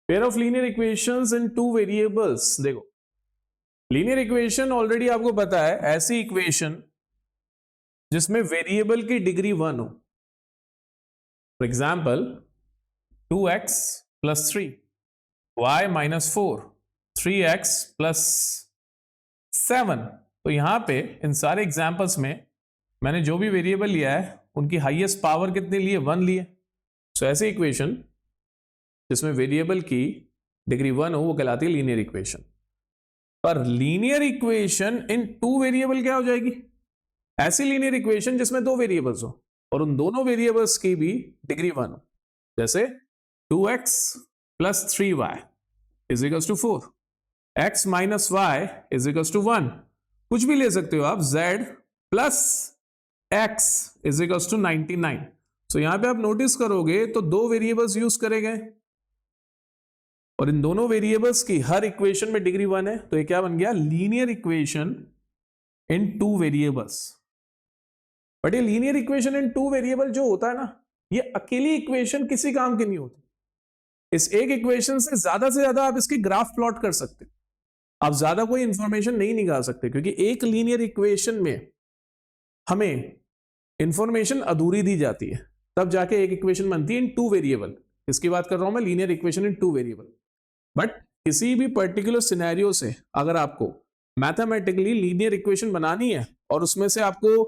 Pair of linear equations in two variables. देखो, linear equation already आपको पता है, ऐसी इक्वेशन जिसमें वेरिएबल की डिग्री 1 हो। For example 2x plus 3, y minus 4, 3x plus 7। तो यहां पे इन सारे एग्जाम्पल्स में मैंने जो भी वेरिएबल लिया है उनकी हाईएस्ट पावर कितने लिए, 1 लिए। सो ऐसी इक्वेशन जिसमें वेरिएबल की डिग्री 1 हो वो कहलाती है लीनियर इक्वेशन। पर linear equation in two variable क्या हो जाएगी? ऐसी लीनियर इक्वेशन जिसमें दो वेरिएबल्स हो और उन दोनों वेरिएबल्स की भी डिग्री 1 हो। जैसे 2x plus 3y is equals to 4, x minus y is equals to 1। कुछ भी ले सकते हो आप, z plus x is equals to 99। So यहां पे आप नोटिस करोगे तो दो वेरिएबल्स यूज करे गए और इन दोनों वेरिएबल्स की हर इक्वेशन में डिग्री 1 है। तो ये क्या बन गया? Linear equation in two variables. But ये linear equation in two variable जो होता है ना, ये अकेली इक्वेशन किसी काम की नहीं होती। इस एक इक्वेशन से ज्यादा आप इसकी ग्राफ प्लॉट कर सकते हो। आप ज्यादा कोई इंफॉर्मेशन नहीं निकाल सकते क्योंकि एक लीनियर इक्वेशन में हमें इंफॉर्मेशन अधूरी दी जाती है, तब जाके एक इक्वेशन बनती है इन टू वेरिएबल। इसकी बात कर रहा हूं मैं, linear equation in two variable. But किसी भी पर्टिकुलर सिनेरियो से अगर आपको मैथमेटिकली लीनियर इक्वेशन बनानी है और उसमें से आपको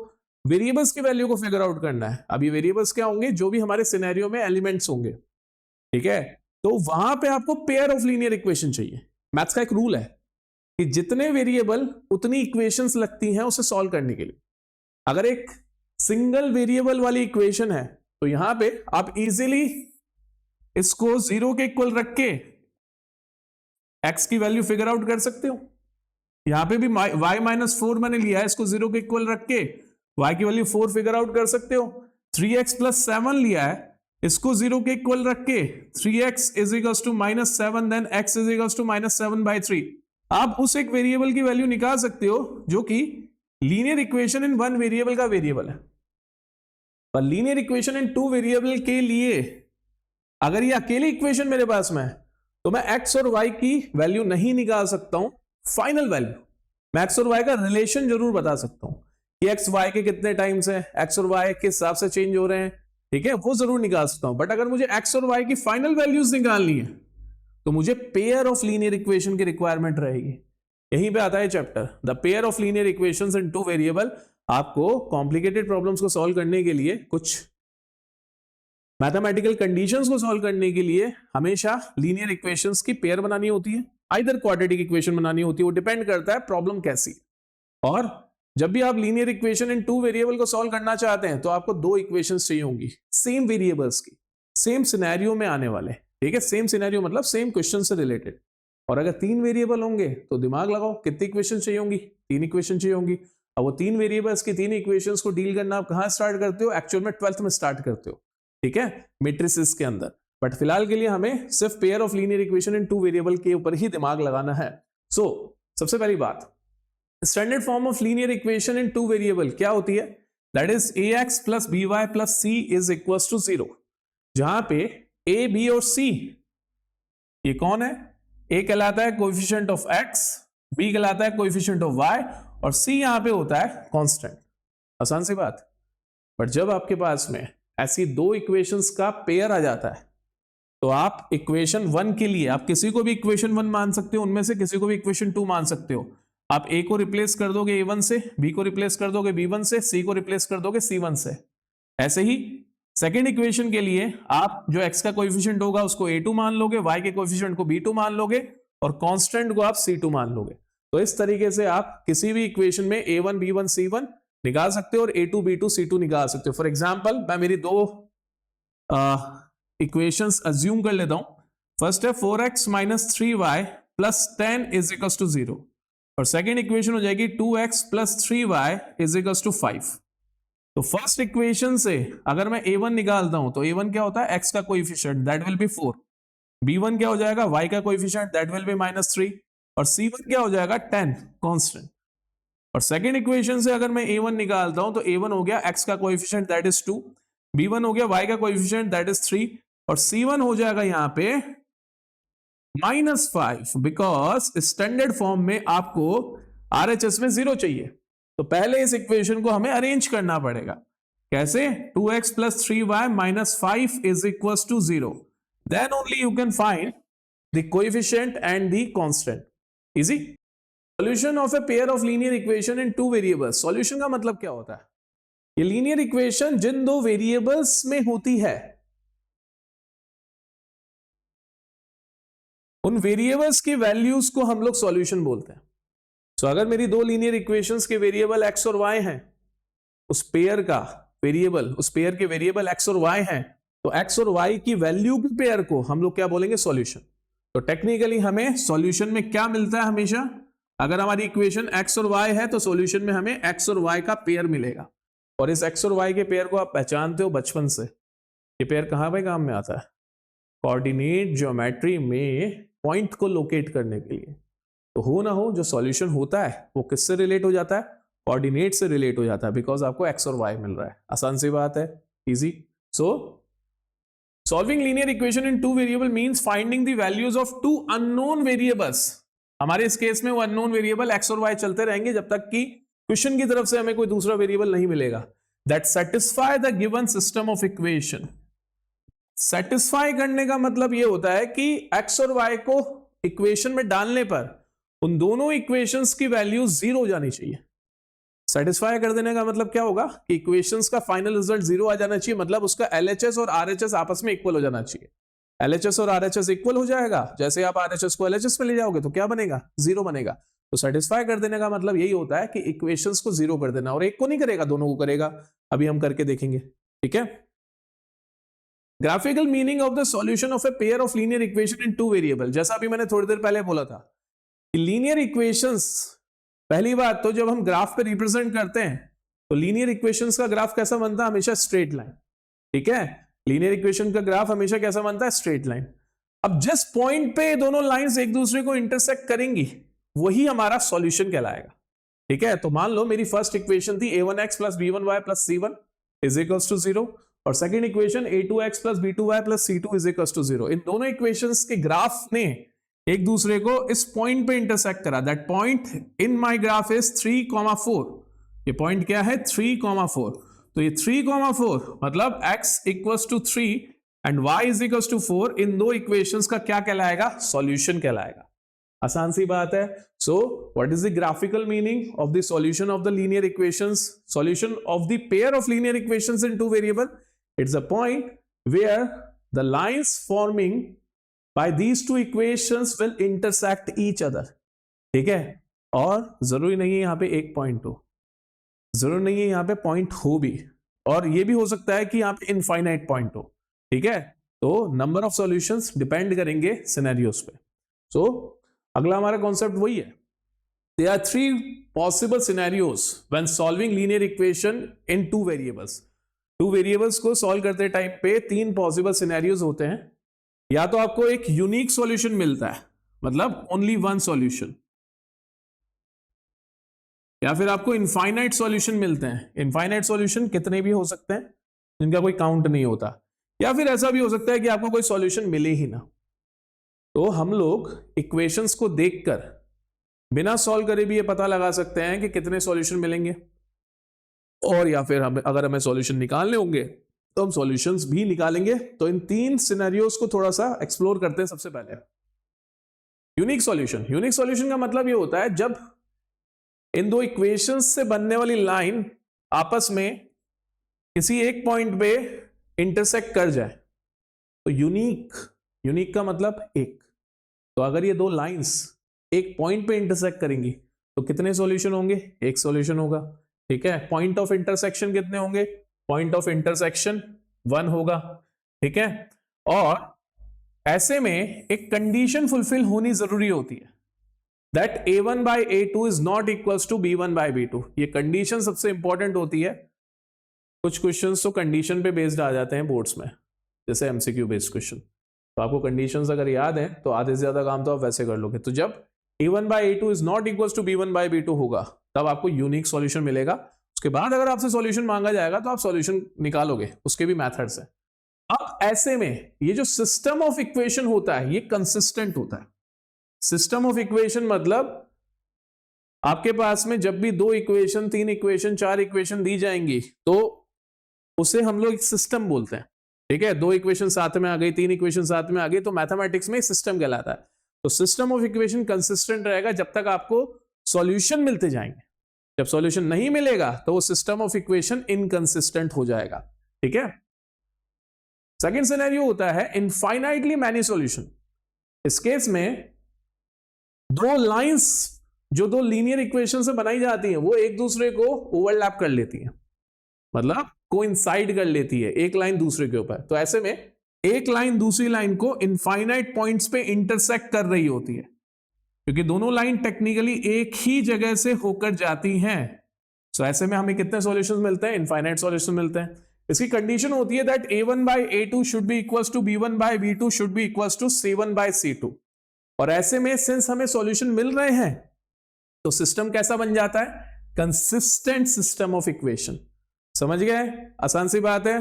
वेरिएबल्स की वैल्यू को फिगर आउट करना है। अब ये वेरिएबल्स क्या होंगे? जो भी हमारे सिनेरियो में एलिमेंट्स होंगे, ठीक है? तो वहां पे आपको पेयर ऑफ लीनियर इक्वेशन चाहिए। मैथ्स का एक रूल है कि जितने वेरिएबल उतनी इक्वेशंस लगती हैं उसे सॉल्व करने के लिए। अगर एक सिंगल वेरिएबल वाली इक्वेशन है तो यहां पे आप इजीली इसको 0 के इक्वल रख के x की वैल्यू फिगर आउट कर सकते हो। यहां पे भी y माइनस 4 मैंने लिया है, इसको 0 के इक्वल रख के y की वैल्यू 4 फिगर आउट कर सकते हो। 3x प्लस 7 लिया है, इसको 0 के इक्वल रख के 3x is equals to minus 7, then x is equals to minus 7/3। आप उस एक वेरिएबल की वैल्यू निकाल सकते हो जो कि linear equation in one variable का वेरिएबल है। पर linear equation in two variable के लिए अगर ये अकेली इक्वेशन मेरे पास में है तो मैं x और y की वैल्यू नहीं निकाल सकता हूं फाइनल वैल्यू। मैं x और y का रिलेशन जरूर बता सकता हूं कि x y के कितने टाइम्स है, x और y किस हिसाब से चेंज हो रहे हैं, ठीक है? वो जरूर निकाल सकता हूं। बट अगर मुझे x और y की फाइनल वैल्यूज निकालनी है तो मुझे पेयर ऑफ लीनियर इक्वेशन की रिक्वायरमेंट रहेगी। यहीं पे आता है chapter the pair of linear equations in two variable. आपको कॉम्प्लिकेटेड प्रॉब्लम्स को सॉल्व करने के लिए, कुछ मैथमेटिकल कंडीशंस को सॉल्व करने के लिए हमेशा लीनियर इक्वेशंस की पेयर बनानी होती है, आइदर क्वाड्रेटिक इक्वेशन बनानी होती है। वो डिपेंड करता है प्रॉब्लम कैसी है। और जब भी आप linear equation in two variable को सॉल्व करना चाहते हैं तो आपको दो इक्वेशंस चाहिए होंगी सेम वेरिएबल्स की, सेम सिनेरियो में आने वाले, ठीक है? सेम सिनेरियो मतलब सेम क्वेश्चन से रिलेटेड। और अगर तीन वेरिएबल होंगे तो दिमाग लगाओ कितनी इक्वेशन चाहिए होंगी? तीन इक्वेशन चाहिए होंगी। अब वो तीन वेरिएबल्स की तीन इक्वेशंस को डील करना आप कहां स्टार्ट करते हो? एक्चुअल में 12th में स्टार्ट करते हो, ठीक है? मैट्रिसेस के अंदर। बट फिलहाल के लिए हमें सिर्फ pair of linear equation in two variable के ऊपर ही दिमाग लगाना है। सो सबसे पहली बात, standard form of linear equation in two variable क्या होती है? That is ax plus by plus c is equal to 0। जहां पे a, b और c ये कौन है? a कहलाता है कोएफिशिएंट ऑफ x, b कहलाता है कोएफिशिएंट ऑफ y और c यहां पे होता है कांस्टेंट। आसान सी बात। बट जब आपके पास में ऐसी दो इक्वेशंस का पेयर आ जाता है तो आप इक्वेशन 1 के लिए आप किसी को भी इक्वेशन 1 मान सकते हो, उनमें से किसी को भी इक्वेशन 2 मान सकते हो। आप a को रिप्लेस कर दोगे a1 से, b को रिप्लेस कर दोगे b1 से, c को रिप्लेस कर दोगे c1 से। ऐसे ही सेकेंड इक्वेशन के लिए आप जो x का कोएफिशिएंट होगा उसको a2 मान लोगे, y के कोएफिशिएंट को b2 मान लोगे और कांस्टेंट को आप c2 मान लोगे। तो इस तरीके से आप किसी भी इक्वेशन में a1 b1 c1 निकाल सकते हो और a2 b2 c2 निकाल सकते हो। फॉर एग्जाम्पल मैं मेरी दो इक्वेशंस अज्यूम कर लेता हूं। फर्स्ट है 4x minus 3y plus 10 is equal to 0 और सेकेंड इक्वेशन हो जाएगी 2x plus 3y is equal to 5। तो फर्स्ट इक्वेशन से अगर मैं a1 निकालता हूं तो a1 क्या होता है? x का coefficient that will be 4। b1 क्या हो जाएगा? y का कोएफिशिएंट दैट विल बी -3 और c1 क्या हो जाएगा? 10 कांस्टेंट। और सेकेंड इक्वेशन से अगर मैं a1 निकालता हूं तो a1 हो गया x का कोएफिशिएंट दैट इज 2, b1 हो गया y का कोएफिशिएंट दैट इज 3 और c1 हो जाएगा यहां पे -5 बिकॉज स्टैंडर्ड फॉर्म में आपको RHS में 0 चाहिए, तो पहले इस इक्वेशन को हमें अरेंज करना पड़ेगा। कैसे? 2x + 3y - 5 is equal to 0, then only you can find the coefficient and the constant. Easy. Solution of a pair of linear equation in 2 variables. Solution का मतलब क्या होता है? ये लीनियर इक्वेशन जिन 2 वेरिएबल्स में होती है, उन वेरिएबल्स की वैल्यूज को हम लोग सॉल्यूशन बोलते हैं। तो अगर मेरी 2 लीनियर इक्वेशंस के वेरिएबल x और y हैं, उस पेयर का वेरिएबल, उस पेयर के वेरिएबल x और y हैं, तो x और y की वैल्यू के पेयर को हम लोग क्या बोलेंगे? सॉल्यूशन। तो टेक्निकली हमें सॉल्यूशन में क्या मिलता है हमेशा? अगर हमारी इक्वेशन x और y है तो सॉल्यूशन में हमें x और y का पेयर मिलेगा। और इस x और y के पेयर को आप पहचानते हो बचपन से। ये पेयर कहां पे काम में आता है? कोऑर्डिनेट ज्योमेट्री में पॉइंट को लोकेट करने के लिए। तो हो ना हो, जो सॉल्यूशन होता है वो किससे रिलेट हो जाता है? कोऑर्डिनेट से रिलेट हो जाता है, बिकॉज आपको x और y मिल रहा है। आसान सी बात है, easy. So solving linear equation in 2 variable means finding the values of 2 unknown variables. हमारे इस केस में वो अननोन वेरिएबल x और y चलते रहेंगे जब तक कि क्वेश्चन की तरफ से हमें कोई दूसरा वेरिएबल नहीं मिलेगा that satisfy the given system of equation. Satisfy करने का मतलब ये होता है कि x और y को इक्वेशन में डालने पर उन दोनों इक्वेशंस की वैल्यू 0 हो जानी चाहिए। सेटिस्फाई कर देने का मतलब क्या होगा? कि इक्वेशंस का फाइनल रिजल्ट 0 आ जाना चाहिए, मतलब उसका LHS और RHS आपस में इक्वल हो जाना चाहिए। LHS और RHS इक्वल हो जाएगा, जैसे आप RHS को LHS में ले जाओगे तो क्या बनेगा? 0 बनेगा। तो सेटिस्फाई कर देने का मतलब यही होता है कि इक्वेशंस को 0 कर देना, और एक को नहीं करेगा, दोनों को करेगा। अभी हम करके देखेंगे, ठीक है। Graphical meaning of the solution of a pair of linear equation in 2 variable. जैसा अभी मैंने थोड़ी देर पहले बोला था कि लीनियर इक्वेशंस, पहली बात तो जब हम ग्राफ पे रिप्रेजेंट करते हैं तो लीनियर इक्वेशंस का ग्राफ कैसा बनता है? हमेशा स्ट्रेट लाइन, ठीक है। लीनियर इक्वेशन का ग्राफ हमेशा कैसा बनता है? Straight line. अब जिस पॉइंट पे दोनों लाइंस एक दूसरे को इंटरसेक्ट करेंगी वही हमारा सॉल्यूशन कहलाएगा, ठीक है। तो मान लो मेरी फर्स्ट इक्वेशन थी a1x + b1y + c1 = 0, और second equation a2x + b2y + c2 = 0। इन दोनों इक्वेशंस के ग्राफ ने एक दूसरे को इस पॉइंट पे इंटरसेक्ट करा। That point in my graph is 3,4। ये पॉइंट क्या है? 3,4। तो ये 3,4 मतलब x = 3 एंड y = 4। इन दो इक्वेशंस का क्या कहलाएगा? सॉल्यूशन कहलाएगा। आसान सी बात है। So what is the graphical meaning of the solution of the linear equations? Solution of the pair of linear equations in 2 variable, it's a point where the lines forming by these two equations will intersect each other, ठीक है। और जरूरी नहीं है यहां पे एक point हो, जरूरी नहीं है यहां पे पॉइंट हो भी, और ये भी हो सकता है कि यहां पे इनफाइनाइट पॉइंट हो, ठीक है। तो नंबर ऑफ सॉल्यूशंस डिपेंड करेंगे सिनेरियोस पे। सो अगला हमारा कॉन्सेप्ट वही है, there are 3 possible scenarios when solving linear equation in 2 variables। 2 variables को सॉल्व करते टाइम पे 3 पॉसिबल सिनेरियोज होते हैं। या तो आपको एक यूनिक सॉल्यूशन मिलता है, मतलब ओनली वन सॉल्यूशन, या फिर आपको इनफाइनाइट सॉल्यूशन मिलते हैं। इनफाइनाइट सॉल्यूशन कितने भी हो सकते हैं जिनका कोई काउंट नहीं होता, या फिर ऐसा भी हो सकता है कि आपको कोई सॉल्यूशन मिले ही ना। तो हम लोग इक्वेशंस को देखकर बिना सॉल्व करे भी ये पता लगा सकते हैं कि कितने सॉल्यूशन मिलेंगे, और या फिर अगर हमें सॉल्यूशन निकालने होंगे तो हम सॉल्यूशंस भी निकालेंगे। तो इन 3 सिनेरियोस को थोड़ा सा एक्सप्लोर करते हैं। सबसे पहले यूनिक सॉल्यूशन। यूनिक सॉल्यूशन का मतलब ये होता है जब इन दो इक्वेशंस से बनने वाली लाइन आपस में किसी एक पॉइंट पे इंटरसेक्ट कर जाए तो यूनिक। यूनिक का मतलब एक। तो अगर ये दो लाइंस एक पॉइंट पे इंटरसेक्ट करेंगी तो कितने सॉल्यूशन होंगे? एक सॉल्यूशन होगा, ठीक है। पॉइंट ऑफ इंटरसेक्शन कितने होंगे? पॉइंट ऑफ इंटरसेक्शन 1 होगा, ठीक है। और ऐसे में एक कंडीशन फुलफिल होनी जरूरी होती है, that a1 by a2 is not equals to b1 by b2। ये कंडीशन सबसे इंपॉर्टेंट होती है। कुछ क्वेश्चंस तो कंडीशन पे बेस्ड आ जाते हैं बोर्ड्स में, जैसे एमसीक्यू बेस्ड क्वेश्चन। तो आपको कंडीशंस अगर याद है तो आधे से ज्यादा काम तो आप वैसे कर लोगे। तो जब a1 by a2 is not equals to b1 by b2 होगा तब आपको यूनिक सॉल्यूशन मिलेगा। उसके बाद अगर आपसे सॉल्यूशन मांगा जाएगा तो आप सॉल्यूशन निकालोगे, उसके भी मेथड्स हैं। अब ऐसे में ये जो सिस्टम ऑफ इक्वेशन होता है ये कंसिस्टेंट होता है। सिस्टम ऑफ इक्वेशन मतलब आपके पास में जब भी 2 इक्वेशन, 3 इक्वेशन, 4 इक्वेशन दी जाएंगी तो उसे हम लोग सिस्टम बोलते हैं। ठीक है, 2 इक्वेशन साथ में आ गई, 3 इक्वेशन साथ में आ गई, तो मैथमेटिक्स में सिस्टम कहलाता है। तो सिस्टम ऑफ इक्वेशन कंसिस्टेंट रहेगा जब तक आपको सॉल्यूशन मिलते जाएंगे। जब सॉल्यूशन नहीं मिलेगा तो वो सिस्टम ऑफ इक्वेशन इनकंसिस्टेंट हो जाएगा। ठीक है, सेकेंड सिनेरियो होता है इनफाइनाइटली मैनी सॉल्यूशन। इस केस में 2 लाइंस जो 2 लीनियर इक्वेशन से बनाई जाती हैं वो एक दूसरे को ओवरलैप कर लेती हैं, मतलब कोइंसाइड कर लेती है एक लाइन दूसरे के ऊपर। तो ऐसे में एक लाइन दूसरी लाइन को इनफाइनाइट पॉइंट्स पे इंटरसेक्ट कर रही होती है, क्योंकि दोनों लाइन टेक्निकली एक ही जगह से होकर जाती हैं। सो ऐसे में हमें कितने सॉल्यूशंस मिलते हैं? इनफाइनाइट सॉल्यूशन मिलते हैं। इसकी कंडीशन होती है that a1 by a2 should be equals to b1 by b2 should be equals to c1 by c2। और ऐसे में सिंस हमें सॉल्यूशन मिल रहे हैं तो सिस्टम कैसा बन जाता है? Consistent system of equation. समझ गए? आसान सी बात है।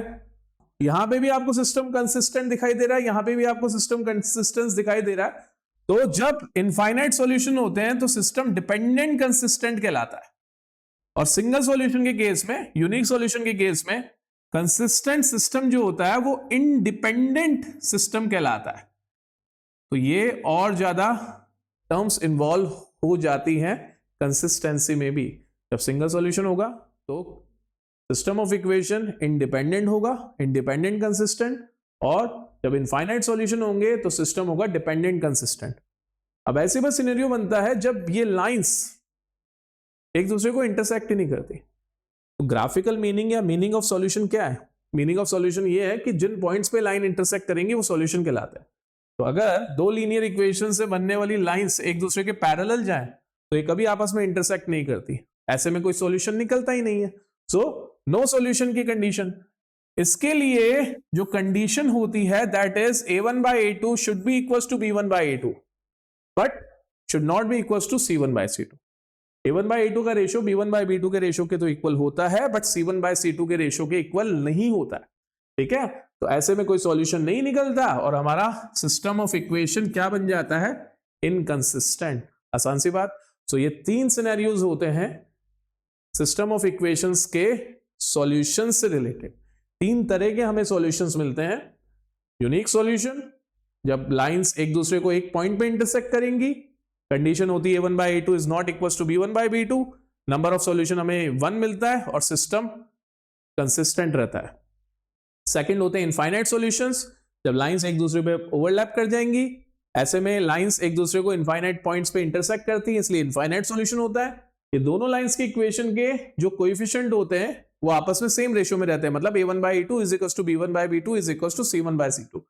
यहां पे भी आपको सिस्टम कंसिस्टेंट दिखाई दे रहा है, यहां पे भी आपको सिस्टम कंसिस्टेंस दिखाई दे रहा है। तो जब इनफाइनाइट सॉल्यूशन होते हैं तो सिस्टम डिपेंडेंट कंसिस्टेंट कहलाता है, और सिंगल सॉल्यूशन के केस में, यूनिक सॉल्यूशन के केस में कंसिस्टेंट सिस्टम जो होता है वो इंडिपेंडेंट सिस्टम कहलाता है। तो ये और ज्यादा टर्म्स इन्वॉल्व हो जाती हैं कंसिस्टेंसी में भी। जब सिंगल सॉल्यूशन होगा तो सिस्टम ऑफ इक्वेशन इंडिपेंडेंट होगा, इंडिपेंडेंट कंसिस्टेंट, और जब इनफाइनाइट सॉल्यूशन होंगे तो सिस्टम होगा डिपेंडेंट कंसिस्टेंट। अब ऐसे बस सिनेरियो बनता है जब ये लाइंस एक दूसरे को इंटरसेक्ट ही नहीं करती। तो ग्राफिकल मीनिंग या मीनिंग ऑफ सॉल्यूशन क्या है? मीनिंग ऑफ सॉल्यूशन ये है कि जिन पॉइंट्स पे लाइन इंटरसेक्ट करेंगे वो सॉल्यूशन कहलाता है। तो अगर 2 लीनियर इक्वेशन से बनने वाली लाइंस एक दूसरे के पैरेलल जाएं तो ये कभी आपस में इंटरसेक्ट नहीं करती, ऐसे में कोई सॉल्यूशन निकलता ही नहीं है। सो नो सॉल्यूशन की कंडीशन। इसके लिए जो कंडीशन होती है that is a1 by a2 should be equals to b1 by a2 but should not be equals to c1 by c2। a1 by a2 का रेशियो b1 by b2 के ratio के तो equal होता है, but c1 by c2 के ratio के equal नहीं होता है। ठीक है, तो ऐसे में कोई सॉल्यूशन नहीं निकलता और हमारा सिस्टम ऑफ इक्वेशन क्या बन जाता है? इनकंसिस्टेंट। आसान सी बात। सो ये 3 सिनेरियोज होते हैं सिस्टम ऑफ इक्वेशंस के सॉल्यूशन से रिलेटेड। 3 तरह के हमें सॉल्यूशंस मिलते हैं। यूनिक सॉल्यूशन, जब लाइंस एक दूसरे को एक पॉइंट पे इंटरसेक्ट करेंगी, कंडीशन होती है a1 by a2 is not equals to b1 by b2, number of solution हमें 1 मिलता है और सिस्टम कंसिस्टेंट रहता है। सेकंड होते हैं इनफाइनाइट सॉल्यूशंस, जब लाइंस एक दूसरे पे ओवरलैप कर जाएंगी, ऐसे में लाइंस एक दूसरे को इनफाइनाइट पॉइंट्स पे इंटरसेक्ट करती हैं, इसलिए इनफाइनाइट सॉल्यूशन होता है। ये दोनों लाइंस के इक्वेशन के जो कोएफिशिएंट होते हैं वो आपस में सेम रेशियो में रहते हैं, मतलब a1 by a2 is equals to b1 by b2 is equals to c1 by c2।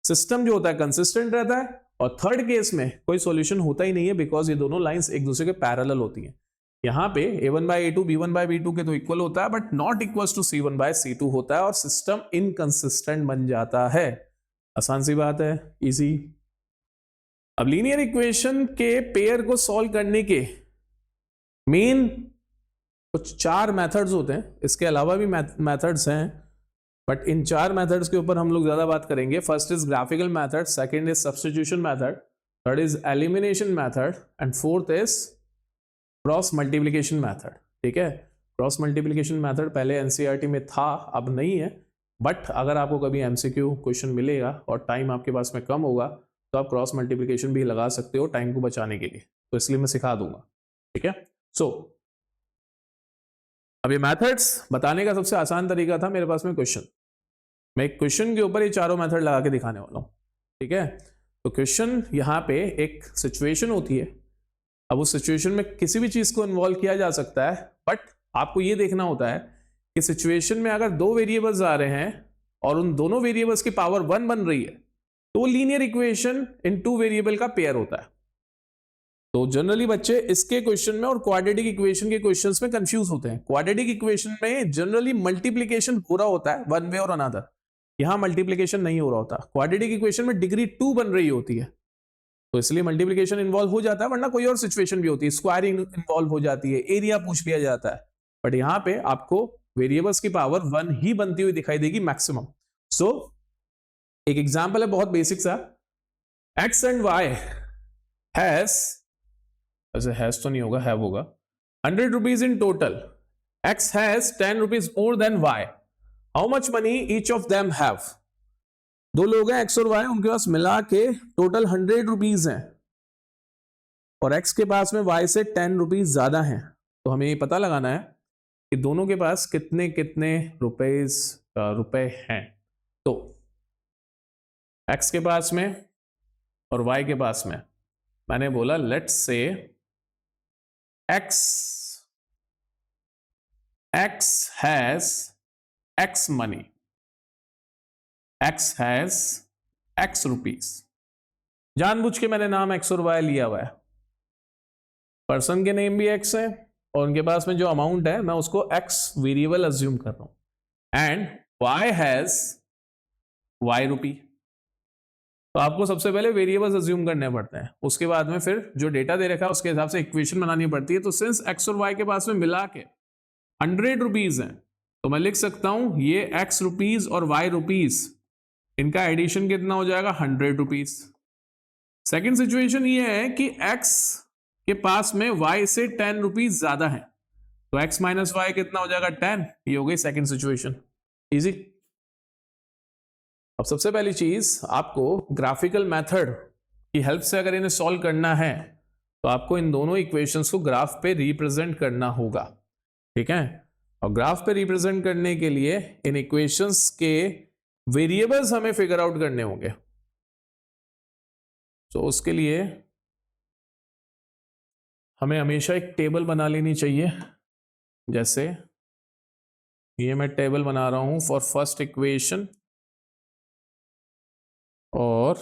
System जो होता है कंसिस्टेंट रहता है। और थर्ड केस में कोई सॉल्यूशन होता ही नहीं है बिकॉज ये दोनों लाइंस एक दूसरे के पैरेलल होती हैं। यहां पे a1 by a2 b1 by b2 के तो इक्वल होता है but not equals to c1 by c2 होता है और सिस्टम इनकंसिस्टेंट बन जाता है। आसान सी बात है, इजी। अब लीनियर इक्वेशन के पेयर को सॉल्व करने के मेन कुछ 4 मेथड्स होते हैं, इसके अलावा भी मेथड्स हैं बट इन 4 मेथड्स के ऊपर हम लोग ज्यादा बात करेंगे। First is graphical method, second is substitution method, third is elimination method and fourth is cross multiplication method. ठीक है, क्रॉस मल्टीप्लिकेशन मेथड पहले एनसीईआरटी में था, अब नहीं है, बट अगर आपको कभी एमसीक्यू क्वेश्चन मिलेगा और टाइम आपके पास में कम होगा तो आप क्रॉस मल्टीप्लिकेशन भी लगा सकते हो टाइम को बचाने के लिए, तो इसलिए मैं सिखा दूंगा। ठीक है, सो अब ये मेथड्स बताने का सबसे आसान तरीका था मेरे पास में क्वेश्चन। मैं एक क्वेश्चन के ऊपर ये चारों मेथड लगा के दिखाने वाला हूं। ठीक है, तो क्वेश्चन यहाँ पे एक सिचुएशन होती है। अब उस सिचुएशन में किसी भी चीज को इन्वॉल्व किया जा सकता है, बट आपको ये देखना होता है कि सिचुएशन में अगर 2 वेरिएबल्स आ रहे हैं और उन दोनों वेरिएबल्स की पावर 1 बन रही है तो लीनियर इक्वेशन इन 2 वेरिएबल का पेयर होता है। तो जनरली बच्चे इसके क्वेश्चन में और क्वाड्रेटिक इक्वेशन के क्वेश्चंस में कंफ्यूज होते हैं। क्वाड्रेटिक इक्वेशन में जनरली मल्टीप्लिकेशन हो रहा होता है वन वे और अनदर, यहां मल्टीप्लिकेशन नहीं हो रहा होता। क्वाड्रेटिक इक्वेशन में डिग्री 2 बन रही होती है तो इसलिए मल्टीप्लिकेशन इन्वॉल्व हो जाता है, वरना कोई और सिचुएशन भी होती है, स्क्वायरिंग इन्वॉल्व हो जाती है, एरिया पूछ लिया जाता है। बट यहां पे आपको वेरिएबल्स की पावर 1 ही बनती हुई दिखाई देगी मैक्सिमम। सो एक एग्जाम्पल है बहुत बेसिक सा, एक्स एंड वाई हैज, ऐसे हैज तो नहीं होगा, हैव होगा, 100 rupees in total, x has 10 rupees more than y, how much money each of them have. दो लोग हैं एक्स और वाई, उनके पास मिला के टोटल 100 रुपीज हैं और एक्स के पास में वाई से 10 रुपीज ज्यादा हैं, तो हमें ये पता लगाना है कि दोनों के पास कितने कितने रुपए हैं। तो एक्स के पास में और वाई के पास में, मैंने बोला let's say x has x money, x has x rupees. जानबूझ के मैंने नाम एक्स और वाई लिया हुआ है, पर्सन के नेम भी एक्स है और उनके पास में जो अमाउंट है मैं उसको एक्स वेरिएबल अज्यूम कर रहा हूं, एंड वाई हैज वाई रुपी। तो आपको सबसे पहले वेरिएबल्स अज्यूम करने पड़ते हैं, उसके बाद में फिर जो डेटा दे रखा है उसके हिसाब से इक्वेशन बनानी पड़ती है। तो सिंस एक्स और वाई के पास में मिला के 100 रुपीज है, तो मैं लिख सकता हूं ये एक्स रुपीज और वाई रुपीज, इनका एडिशन कितना हो जाएगा 100 रुपीज। सेकेंड सिचुएशन ये है कि एक्स के पास में y से 10 रुपीज ज्यादा है, तो x माइनस वाई कितना हो जाएगा 10, ये हो गई सेकेंड सिचुएशन। इजी। अब सबसे पहली चीज, आपको ग्राफिकल मेथड की हेल्प से अगर इन्हें सॉल्व करना है तो आपको इन दोनों इक्वेशंस को ग्राफ पे रिप्रेजेंट करना होगा, ठीक है। और ग्राफ पे रिप्रेजेंट करने के लिए इन इक्वेशंस के वेरिएबल्स हमें फिगर आउट करने होंगे। तो उसके लिए हमें हमेशा एक टेबल बना लेनी चाहिए, जैसे ये मैं टेबल बना रहा हूं फॉर फर्स्ट इक्वेशन और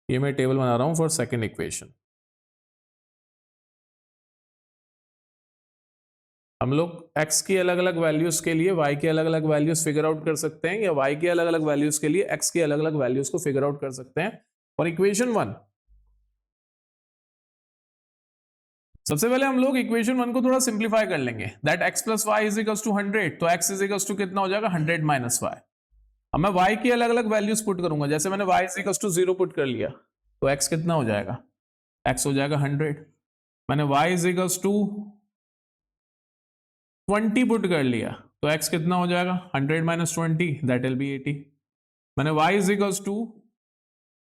ये मैं टेबल बना रहा हूं फॉर सेकेंड इक्वेशन। हम लोग x की अलग अलग वैल्यूज के लिए y के अलग अलग वैल्यूज फिगर आउट कर सकते हैं, या y के अलग अलग वैल्यूज के लिए x की अलग अलग वैल्यूज को फिगर आउट कर सकते हैं। और इक्वेशन 1, सबसे पहले हम लोग इक्वेशन 1 को थोड़ा सिंप्लीफाई कर लेंगे, that x plus y is equals to 100, तो x इज इक्वल्स टू कितना हो जाएगा 100 माइनस वाई। अब मैं y की अलग अलग वैल्यूज पुट करूंगा, जैसे मैंने y is equals to 0 put कर लिया, तो x कितना हो जाएगा, x हो जाएगा 100। मैंने y is equals to 20 put कर लिया, तो x कितना हो जाएगा 100 माइनस 20, दैट विल बी 80। मैंने y is equals to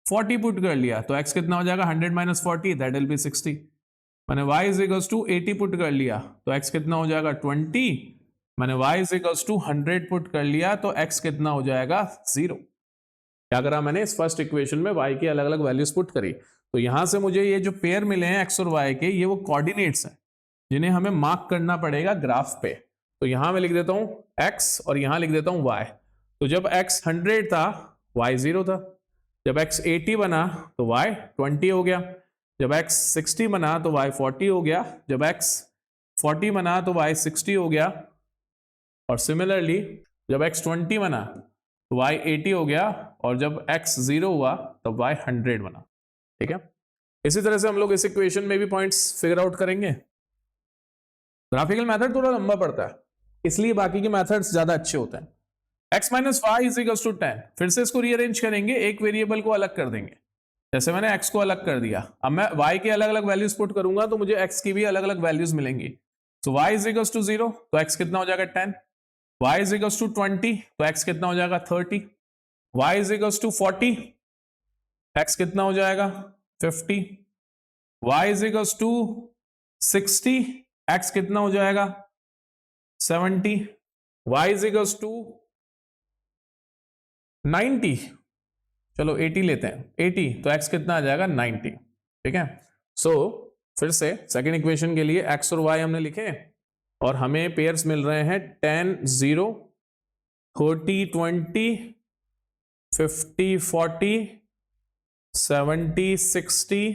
40 put कर लिया, तो x कितना हो जाएगा 100 माइनस 40, दैट विल बी 60। मैंने y is equals to 80 put कर लिया, तो x कितना हो जाएगा 20। मैंने y is equals to 100 put कर लिया, तो x कितना हो जाएगा 0। क्या करा मैंने, इस फर्स्ट इक्वेशन में y की अलग अलग वैल्यूज पुट करी, तो यहां से मुझे ये जो पेयर मिले हैं x और y के, ये वो कोऑर्डिनेट्स हैं जिन्हें हमें मार्क करना पड़ेगा ग्राफ पे। तो यहां मैं लिख देता हूं x और यहां लिख देता हूं y। तो जब x 100 था y 0 था, जब x 80 बना तो y 20 हो गया, जब x 60 बना तो y 40 हो गया, जब x 40 बना तो y 60 हो गया, और सिमिलरली जब x 20 बना तो y 80 हो गया, और जब x 0 हुआ तब y 100 बना, ठीक है। इसी तरह से हम लोग इस इक्वेशन में भी पॉइंट्स फिगर आउट करेंगे। ग्राफिकल मेथड थोड़ा लंबा पड़ता है, इसलिए बाकी के मेथड्स ज्यादा अच्छे होते हैं। x minus y is equals to 10, फिर से इसको रीअरेंज करेंगे, एक वेरिएबल को अलग कर देंगे, जैसे मैंने x को अलग कर दिया, अब मैं y के अलग अलग वैल्यूज पुट करूंगा तो मुझे x की भी अलग अलग वैल्यूज मिलेंगी। तो y इज इक्वल्स टू 0, तो x कितना हो जाएगा 10, y इज इक्वल्स टू 20, तो x कितना हो जाएगा 30, y is equals to 40, x कितना हो जाएगा 50, y is equals to 60, x कितना हो जाएगा 70, y इज इक्वल्स टू 90, चलो 80 लेते हैं, 80, तो x कितना आ जाएगा 90, ठीक है। सो फिर से सेकेंड इक्वेशन के लिए x और y हमने लिखे और हमें पेयर्स मिल रहे हैं 10 0, 30 20, 50 40, 70 60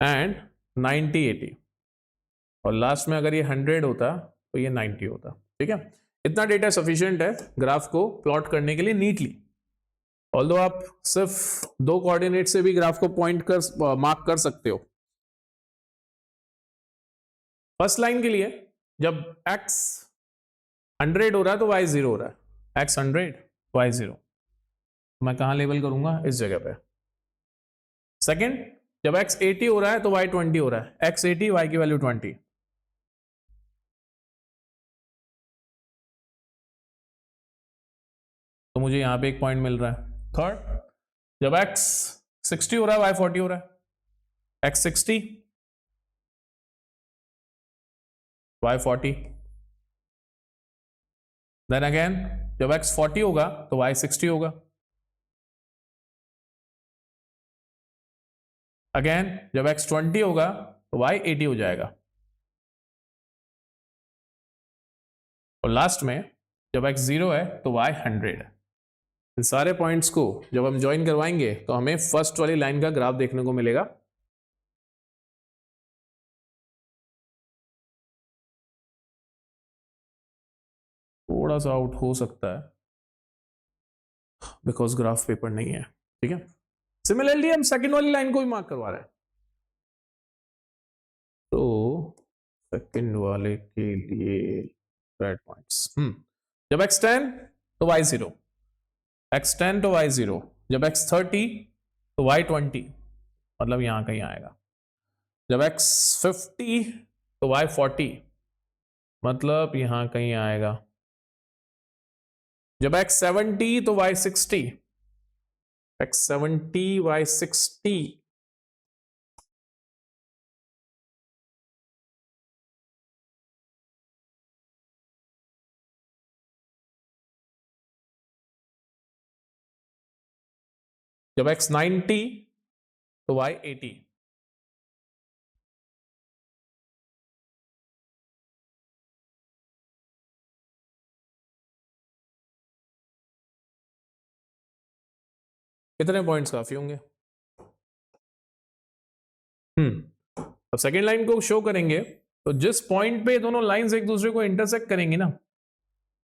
एंड 90 80, और लास्ट में अगर ये 100 होता तो ये 90 होता, ठीक है। इतना डेटा सफिशिएंट है ग्राफ को प्लॉट करने के लिए नीटली। ऑल्दो आप सिर्फ 2 कोऑर्डिनेट से भी ग्राफ को पॉइंट कर मार्क कर सकते हो। फर्स्ट लाइन के लिए जब x 100 हो रहा है तो y 0 हो रहा है, x 100 y 0, मैं कहां लेबल करूंगा, इस जगह पे। सेकंड, जब x 80 हो रहा है तो y 20 हो रहा है, x 80 y की वैल्यू 20। तो मुझे यहां पे एक पॉइंट मिल रहा है। थर्ड, जब x 60 हो रहा है y 40 हो रहा है, x 60 y 40। देन अगेन जब x 40 होगा तो y 60 होगा। अगेन जब x 20 होगा तो y 80 हो जाएगा। और लास्ट में जब x 0 है तो y 100 है। इन सारे पॉइंट्स को जब हम ज्वाइन करवाएंगे तो हमें फर्स्ट वाली लाइन का ग्राफ देखने को मिलेगा। थोड़ा सा आउट हो सकता है बिकॉज ग्राफ पेपर नहीं है, ठीक है। सिमिलरली हम सेकंड वाली लाइन को भी मार्क करवा रहे हैं। तो सेकंड वाले के लिए रेड पॉइंट्स, जब x 10 तो y 0, x 10 तो y 0, जब x 30 तो y 20, मतलब यहां कहीं आएगा। जब x 50 तो y 40, मतलब यहां कहीं आएगा। जब x 70 तो y 60, x 70 y 60, जब x 90 तो y 80। कितने पॉइंट्स काफी होंगे? अब सेकेंड लाइन को शो करेंगे तो जिस पॉइंट पे दोनों लाइंस एक दूसरे को इंटरसेक्ट करेंगी ना,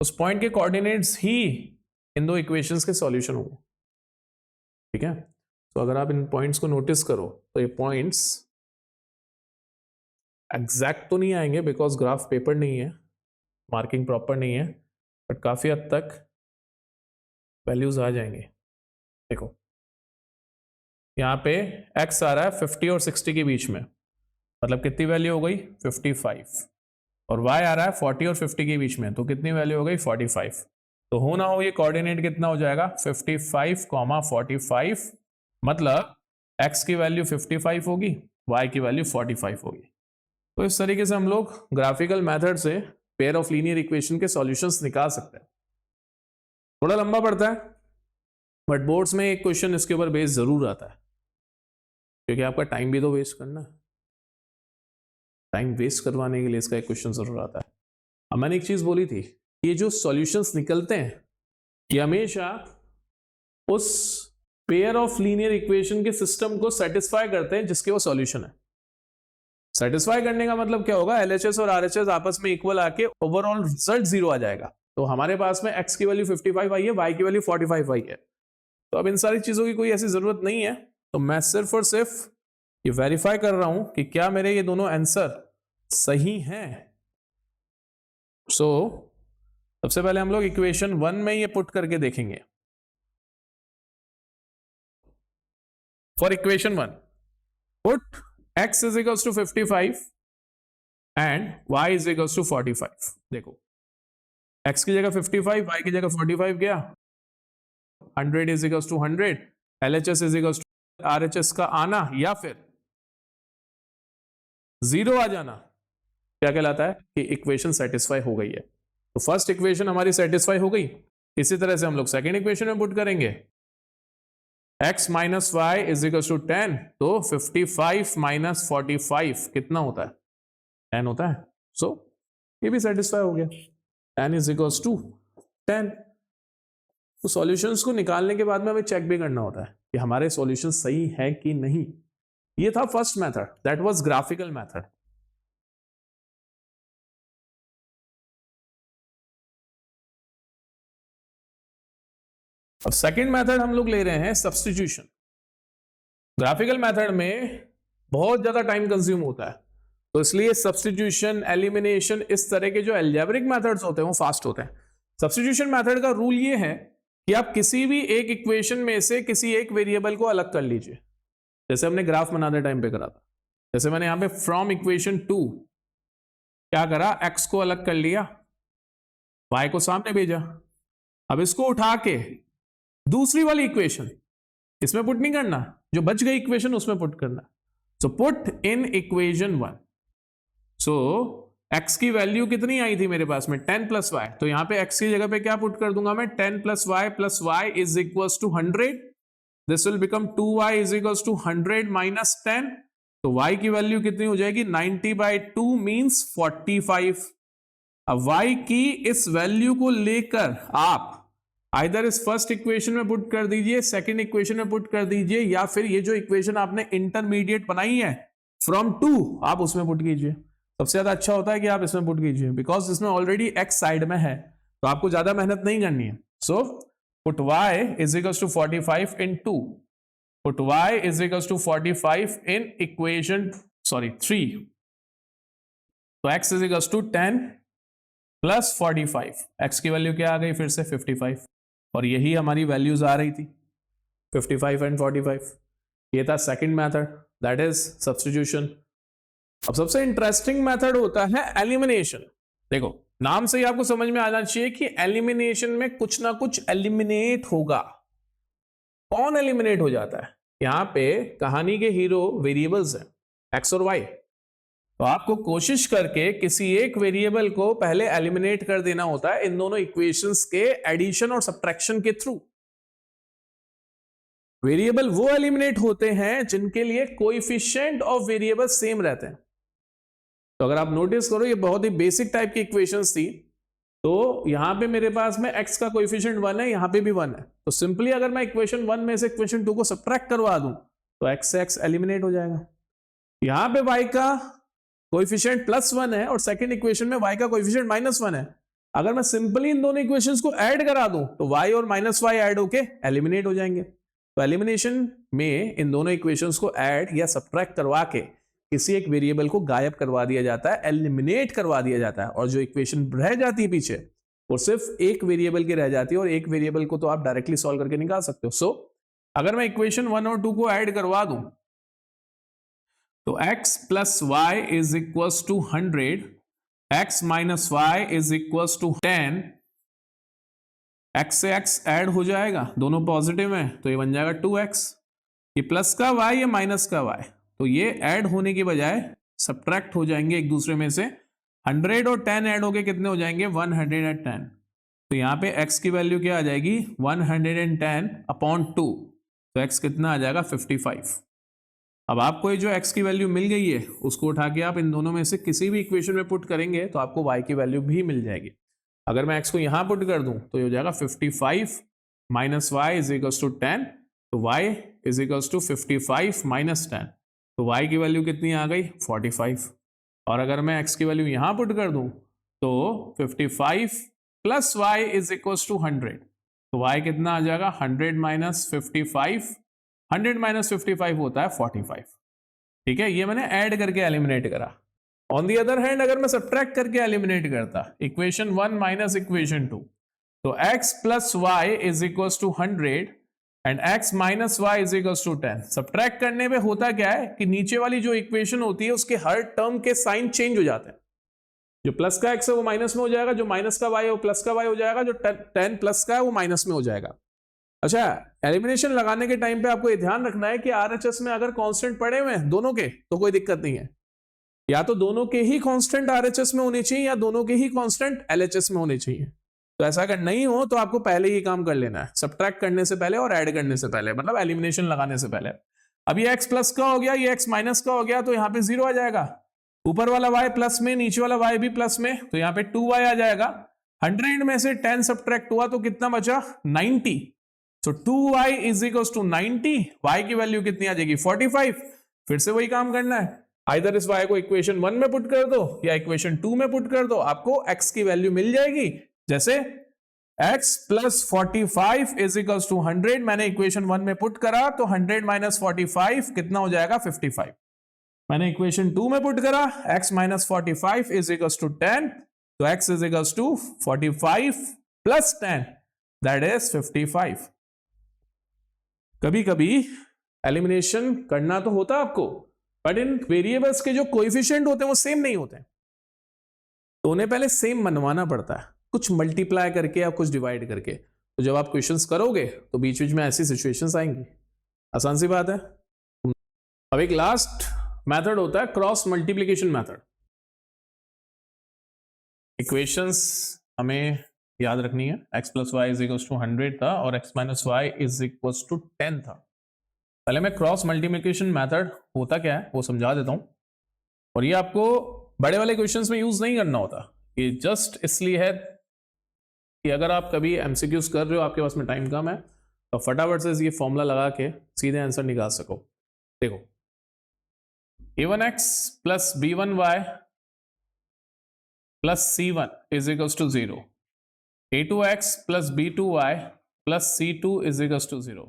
उस पॉइंट के कोऑर्डिनेट्स ही इन दो इक्वेशंस के सॉल्यूशन होंगे, ठीक है। तो अगर आप इन पॉइंट्स को नोटिस करो तो ये पॉइंट्स एग्जैक्ट तो नहीं आएंगे बिकॉज ग्राफ पेपर नहीं है, मार्किंग प्रॉपर नहीं है, बट काफी हद तक वैल्यूज आ जाएंगे। देखो यहाँ पे x आ रहा है 50 और 60 के बीच में, मतलब कितनी वैल्यू हो गई 55, और y आ रहा है 40 और 50 के बीच में, तो कितनी वैल्यू हो गई 45। तो हो ना हो ये कोऑर्डिनेट कितना हो जाएगा 55, 45, मतलब x की वैल्यू 55 होगी, y की वैल्यू 45 होगी। तो इस तरीके से हम लोग ग्राफिकल मेथड से पेयर ऑफ लीनियर इक्वेशन के सॉल्यूशंस निकाल सकते हैं। थोड़ा लंबा पड़ता है बट बोर्ड्स में एक क्वेश्चन इसके ऊपर बेस जरूर आता है, क्योंकि आपका टाइम भी तो वेस्ट करना है। टाइम वेस्ट करवाने के लिए इसका एक क्वेश्चन जरूर आता है। अब मैंने एक चीज बोली थी, ये जो सॉल्यूशंस निकलते हैं ये हमेशा उस पेयर ऑफ लीनियर इक्वेशन के सिस्टम को सेटिस्फाई करते हैं जिसके वो सॉल्यूशन है। सेटिस्फाई करने का मतलब क्या होगा, एलएचएस और आरएचएस आपस में इक्वल आके ओवरऑल रिजल्ट 0 आ जाएगा। तो हमारे पास में x की वैल्यू 55 आई है, y की वैल्यू 45 आई है। तो अब इन सारी चीजों की कोई ऐसी जरूरत नहीं है, तो मैं सिर्फ और सिर्फ ये वेरीफाई कर रहा हूं कि क्या मेरे ये दोनों आंसर सही हैं। सबसे पहले हम लोग इक्वेशन 1 में ये पुट करके देखेंगे। For equation 1 put x is equals to 55 and y is equals to 45। देखो x की जगह 55, y की जगह 45 गया, 100 is equals to 100, LHS is equals to RHS का आना या फिर 0 आ जाना क्या कहलाता है कि इक्वेशन सेटिस्फाई हो गई है। तो फर्स्ट इक्वेशन हमारी सेटिस्फाई हो गई। इसी तरह से हम लोग सेकेंड इक्वेशन में पुट करेंगे, x minus y is equal to 10, तो 55 माइनस 45 कितना होता है 10 होता है। सो ये भी सेटिस्फाई हो गया, 10 इज इक्वल टू 10। तो सॉल्यूशंस को निकालने के बाद में हमें चेक भी करना होता है कि हमारे सॉल्यूशन सही है कि नहीं। ये था first method, that was graphical method. अब सेकंड मेथड हम लोग ले रहे हैं सब्स्टिट्यूशन। ग्राफिकल मेथड में बहुत ज्यादा टाइम कंज्यूम होता है, तो इसलिए सब्स्टिट्यूशन, एलिमिनेशन, इस तरह के जो अलजेब्रिक मेथड्स होते हैं वो फास्ट होते हैं। सब्स्टिट्यूशन मेथड का रूल ये है कि आप किसी भी एक इक्वेशन में से किसी एक वेरिएबल को अलग कर लीजिए, जैसे हमने ग्राफ बनाते टाइम पे करा था। जैसे मैंने यहां पे फ्रॉम इक्वेशन 2 क्या करा, x को अलग कर लिया, y को सामने भेजा। अब इसको उठा के दूसरी वाली इक्वेशन इसमें पुट नहीं करना, जो बच गई इक्वेशन उसमें पुट करना। So put in equation 1। So x की वैल्यू कितनी आई थी मेरे पास में, 10 प्लस वाई। तो यहां पे x की जगह पे क्या पुट कर दूंगा मैं, 10 plus y is equal to 100। This will become 2y is equal to 100 minus 10। तो y की वैल्यू कितनी हो जाएगी, 90/2 मींस 45। अब y की इस वैल्यू को लेकर आप आइदर इस फर्स्ट इक्वेशन में पुट कर दीजिए, सेकंड इक्वेशन में पुट कर दीजिए, या फिर ये जो इक्वेशन आपने इंटरमीडिएट बनाई है फ्रॉम 2 आप उसमें पुट कीजिए। सबसे ज्यादा अच्छा होता है कि आप इसमें पुट कीजिए, बिकॉज इसमें ऑलरेडी x साइड में है तो आपको ज्यादा मेहनत नहीं करनी है। So put y is equal to 45 in 2, put y is equal to 45 in equation 3। तो x is equal to 10 plus 45, x की वैल्यू क्या आ गई फिर से 55, और यही हमारी वैल्यूज आ रही थी 55 एंड 45। ये था second method, that is substitution. अब सबसे इंटरेस्टिंग मेथड होता है एलिमिनेशन। देखो नाम से ही आपको समझ में आना चाहिए कि एलिमिनेशन में कुछ ना कुछ एलिमिनेट होगा। कौन एलिमिनेट हो जाता है, यहां पे कहानी के हीरो वेरिएबल्स हैं x और y। तो आपको कोशिश करके किसी एक वेरिएबल को पहले एलिमिनेट कर देना होता है इन दोनों इक्वेशंस के एडिशन और सब्ट्रैक्शन के थ्रू। वेरिएबल वो एलिमिनेट होते हैं जिनके लिए कोएफिशिएंट ऑफ वेरिएबल सेम रहते हैं। तो अगर आप नोटिस करो ये बहुत ही बेसिक टाइप की इक्वेशंस थी। तो यहां पे मेरे पास में x का कोएफिशिएंट 1 है, यहां पे भी 1 है। तो सिंपली अगर मैं इक्वेशन 1 में से इक्वेशन 2 को सब्ट्रैक्ट करवा दूं तो x से x एलिमिनेट हो जाएगा। यहां पे y का कोएफिशिएंट +1 है और सेकंड इक्वेशन में y का कोएफिशिएंट -1 है। अगर मैं सिंपली इन दोनों इक्वेशंस को ऐड करा दूं तो y और -y ऐड होके एलिमिनेट हो जाएंगे। तो एलिमिनेशन में इन दोनों इक्वेशंस को ऐड या सब्ट्रैक्ट करवा के किसी एक वेरिएबल को गायब करवा दिया जाता है, एलिमिनेट करवा दिया जाता है, और जो इक्वेशन रह जाती है पीछे वो सिर्फ एक वेरिएबल की रह जाती है, और एक वेरिएबल को तो आप डायरेक्टली सॉल्व करके निकाल सकते हो। सो अगर मैं इक्वेशन 1 और 2 को ऐड करवा दूं तो x plus y is equal to 100, x minus y is equal to 10। x से x ऐड हो जाएगा, दोनों पॉजिटिव हैं तो ये बन जाएगा 2x। ये प्लस का y, ये माइनस का y, तो ये ऐड होने के बजाय सब्ट्रैक्ट हो जाएंगे एक दूसरे में से। 100 और 10 ऐड होके कितने हो जाएंगे, 110। तो यहाँ पे x की वैल्यू क्या आ जाएगी, 110 अपॉन 2, तो x कितना आ जाएगा 55। अब आपको ये जो x की वैल्यू मिल गई है उसको उठा के आप इन दोनों में से किसी भी इक्वेशन में पुट करेंगे तो आपको y की वैल्यू भी मिल जाएगी। अगर मैं x को यहां पुट कर दूं तो ये हो जाएगा 55 minus y is equal to 10, तो y is equal to 55 minus 10, तो y की वैल्यू कितनी आ गई 45। और अगर मैं x की वैल्यू यहां पुट कर दूं तो 55 plus y is equal to 100, तो y कितना आ जाएगा 100 माइनस 55, 100 माइनस 55 होता है 45। ठीक है, ये मैंने ऐड करके एलिमिनेट करा। ऑन दी अदर हैंड अगर मैं सब्ट्रैक्ट करके एलिमिनेट करता इक्वेशन 1 माइनस इक्वेशन 2, तो x plus y is equal to 100 and x minus y is equal to 10। Subtract करने पे होता क्या है कि नीचे वाली जो इक्वेशन होती है उसके हर टर्म के साइन चेंज हो जाते हैं। जो प्लस का x है वो माइनस में हो जाएगा, जो माइनस का y है वो प्लस का y हो जाएगा, जो 10 प्लस का है वो माइनस में हो जाएगा। अच्छा, एलिमिनेशन लगाने के टाइम पे आपको ये ध्यान रखना है कि आरएचएस में अगर कांस्टेंट पड़े हुए हैं दोनों के तो कोई दिक्कत नहीं है, या तो दोनों के ही कांस्टेंट आरएचएस में होने चाहिए या दोनों के ही कांस्टेंट एलएचएस में होने चाहिए। तो ऐसा अगर नहीं हो तो आपको पहले ही काम कर लेना है, सब्ट्रैक्ट करने से पहले और ऐड करने से पहले, मतलब एलिमिनेशन लगाने से पहले। अब ये x प्लस का हो गया, ये x माइनस का हो गया, तो यहाँ पे 0 आ जाएगा। ऊपर वाला y प्लस में, नीचे वाला y भी प्लस में, तो यहाँ पे 2y आ जाएगा। 100 में से 10 सब्ट्रैक्ट हुआ तो कितना बचा 90, तो 2y is equal to 90, y की वैल्यू कितनी आ जाएगी 45। फिर से वही काम करना है, आइदर इस y को इक्वेशन 1 में पुट कर दो या इक्वेशन 2 में पुट कर दो, आपको x की वैल्यू मिल जाएगी। जैसे x plus 45 is equal to 100 मैंने इक्वेशन 1 में पुट करा तो 100 माइनस 45 कितना हो जाएगा 55। मैंने इक्वेशन 2 में पुट करा, x minus 45 is equals to 10, तो x is equals to 45 plus 10 that is 55। कभी कभी एलिमिनेशन करना तो होता आपको, बट इन वेरिएबल्स के जो कोएफिशिएंट होते हैं वो सेम नहीं होते, तो उन्हें पहले सेम मनवाना पड़ता है, कुछ मल्टीप्लाई करके या कुछ डिवाइड करके। तो जब आप क्वेश्चंस करोगे तो बीच बीच में ऐसी सिचुएशंस आएंगी, आसान सी बात है। अब एक लास्ट मेथड होता है क्रॉस मल्टीप्लिकेशन मेथड। इक्वेशंस हमें याद रखनी है, x plus y is equal to 100 था और x minus y is equal to 10 था। पहले मैं क्रॉस मल्टीप्लिकेशन मेथड होता क्या है वो समझा देता हूं, और ये आपको बड़े वाले क्वेश्चंस में यूज नहीं करना होता, ये जस्ट इसलिए है कि अगर आप कभी एमसीक्यूज कर रहे हो, आपके पास में टाइम कम है, तो फटाफट से ये फॉर्मूला लगा के सीधे आंसर निकाल सको। देखो, a1x plus b1y plus c1 is equal to 0, a2x plus b2y plus c2 is equal to 0।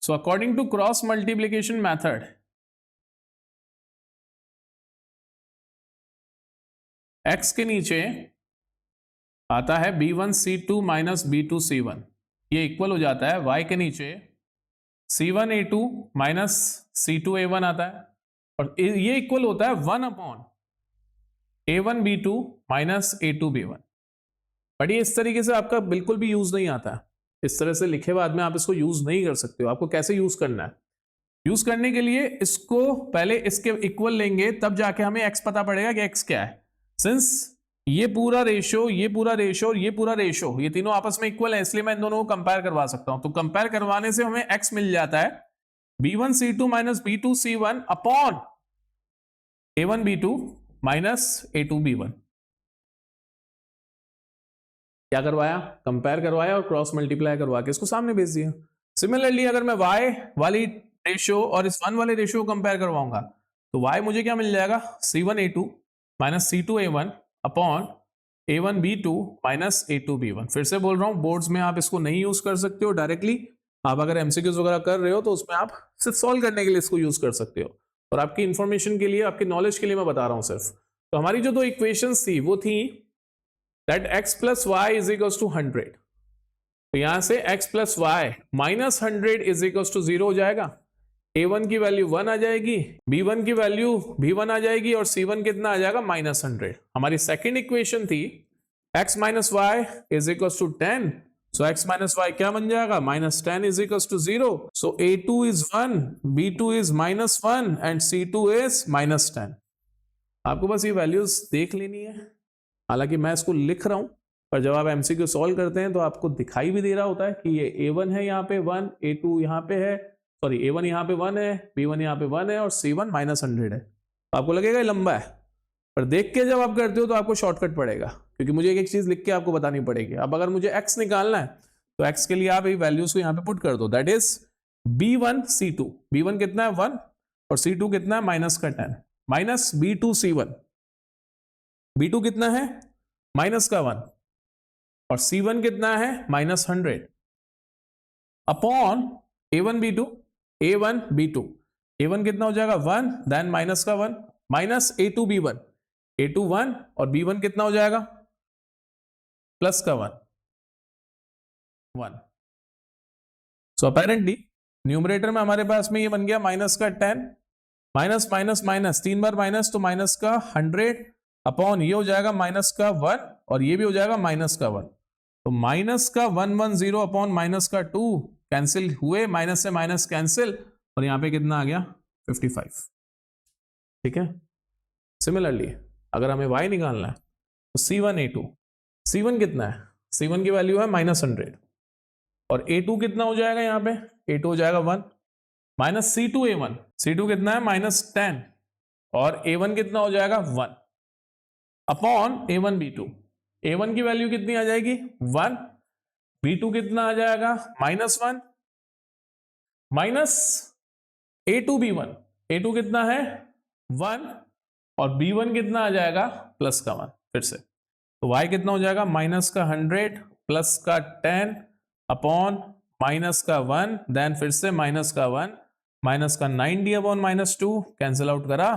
So according to cross multiplication method, x के नीचे आता है b1 c2 minus b2 c1, ये इक्वल हो जाता है y के नीचे c1 a2 minus c2 a1 आता है, और ये इक्वल होता है 1 upon a1 b2 minus a2 b1। But ये इस तरीके से आपका बिल्कुल भी यूज नहीं आता, इस तरह से लिखे बाद में आप इसको यूज नहीं कर सकते हो। आपको कैसे यूज करना है, यूज करने के लिए इसको पहले इसके इक्वल लेंगे, तब जाके हमें x पता पड़ेगा कि x क्या है। सिंस ये पूरा रेशो, ये पूरा रेशो और ये पूरा रेशो, ये तीनों आपस में इक्वल है, इसलिए मैं इन दोनों को कंपेयर करवा सकता हूं। तो कंपेयर करवाने से हमें x मिल जाता है b1 c2 minus b2 c1 upon a1 b2 minus a2 b1। क्या करवाया, कंपेयर करवाया और क्रॉस मल्टीप्लाई करवा के इसको सामने भेज दिया। सिमिलरली अगर मैं y वाली रेशो और इस 1 वाले रेशो को कंपेयर करवाऊंगा, तो y मुझे क्या मिल जाएगा, c1 a2 minus c2 a1 upon a1 b2 minus a2 b1। फिर से बोल रहा हूं, बोर्ड्स में आप इसको नहीं यूज कर सकते हो डायरेक्टली, आप अगर एमसीक्यूज वगैरह कर रहे हो तो उसमें आप सिर्फ सॉल्व करने के लिए इसको यूज कर सकते हो, और आपकी इंफॉर्मेशन के लिए, आपकी नॉलेज के लिए मैं बता रहा हूं सिर्फ। तो हमारी जो दो इक्वेशंस थी वो थी that x plus y is equals to 100, तो यहां से x plus y minus 100 is equals to 0 हो जाएगा, a1 की वैल्यू 1 आ जाएगी, b1 की वैल्यू भी 1 आ जाएगी, और c1 कितना आ जाएगा, माइनस 100। हमारी सेकेंड इक्वेशन थी x minus y is equals to 10, so x minus y क्या बन जाएगा, minus 10 is equals to 0, so a2 is 1, b2 is minus 1 and c2 is minus 10। आपको बस ये वैल्यूज देख लेनी है, हालांकि मैं इसको लिख रहा हूं, पर जब आप एमसीक्यू सॉल्व करते हैं तो आपको दिखाई भी दे रहा होता है कि ये a1 है यहाँ पे 1, a2 यहाँ पे है, सॉरी a1 यहाँ पे 1 है, b1 यहाँ पे 1 है और c1 माइनस 100 है। तो आपको लगेगा ये लंबा है, पर देख के जब आप करते हो तो आपको शॉर्टकट पड़ेगा, क्योंकि मुझे एक एक चीज लिख के आपको बतानी पड़ेगी। अब अगर मुझे x निकालना है तो x के लिए आप ये वैल्यूज को यहाँ पे पुट कर दो, that is b1 c2, b1 कितना है 1 और c2 कितना है माइनस का 10, माइनस b2 c1, b2 कितना है माइनस का 1 और c1 कितना है minus 100 upon a1 b2, a1 b2, a1 कितना हो जाएगा 1 देन माइनस का 1 माइनस a2 b1, a2 1 और b1 कितना हो जाएगा प्लस का 1। सो अपेरेंटली न्यूमरेटर में हमारे पास में ये बन गया माइनस का 10, माइनस माइनस माइनस 3 बार माइनस, तो माइनस का 100 अपॉन ये हो जाएगा माइनस का 1 और ये भी हो जाएगा माइनस का 1, तो माइनस का 110 अपॉन माइनस का 2 कैंसिल हुए, माइनस से माइनस कैंसिल, और यहां पे कितना आ गया 55। ठीक है। सिमिलरली अगर हमें y निकालना है तो c1 a2, c1 कितना है, c1 की वैल्यू है माइनस 100 और a2 कितना हो जाएगा, यहाँ पे a2 हो जाएगा 1 माइनस c2 a1, c2 कितना है माइनस 10 और a1 कितना हो जाएगा 1 अपॉन a1 b2, a1 की वैल्यू कितनी आ जाएगी 1, b2 कितना आ जाएगा minus 1 minus a2 b1, a2 कितना है 1 और b1 कितना आ जाएगा प्लस का 1। फिर से तो y कितना हो जाएगा माइनस का 100 प्लस का 10 अपॉन माइनस का 1, देन फिर से माइनस का 1, माइनस का 90 अपॉन माइनस 2 कैंसिल आउट करा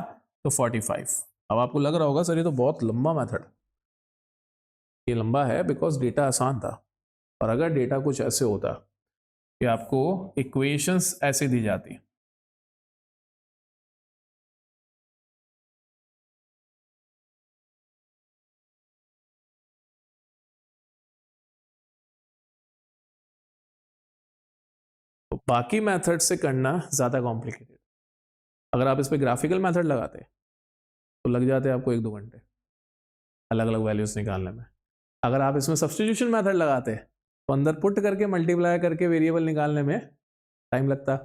तो 45। अब आपको लग रहा होगा सर ये तो बहुत लंबा मेथड, ये लंबा है बिकॉज डेटा आसान था। और अगर डेटा कुछ ऐसे होता कि आपको इक्वेशंस ऐसे दी जाती, तो बाकी मेथड से करना ज़्यादा कॉम्प्लिकेटेड। अगर आप इस पे ग्राफिकल मेथड लगाते तो लग जाते आपको 1-2 घंटे अलग अलग वैल्यूज निकालने में। अगर आप इसमें सब्स्टिट्यूशन मेथड लगाते तो अंदर पुट करके मल्टीप्लाई करके वेरिएबल निकालने में टाइम लगता।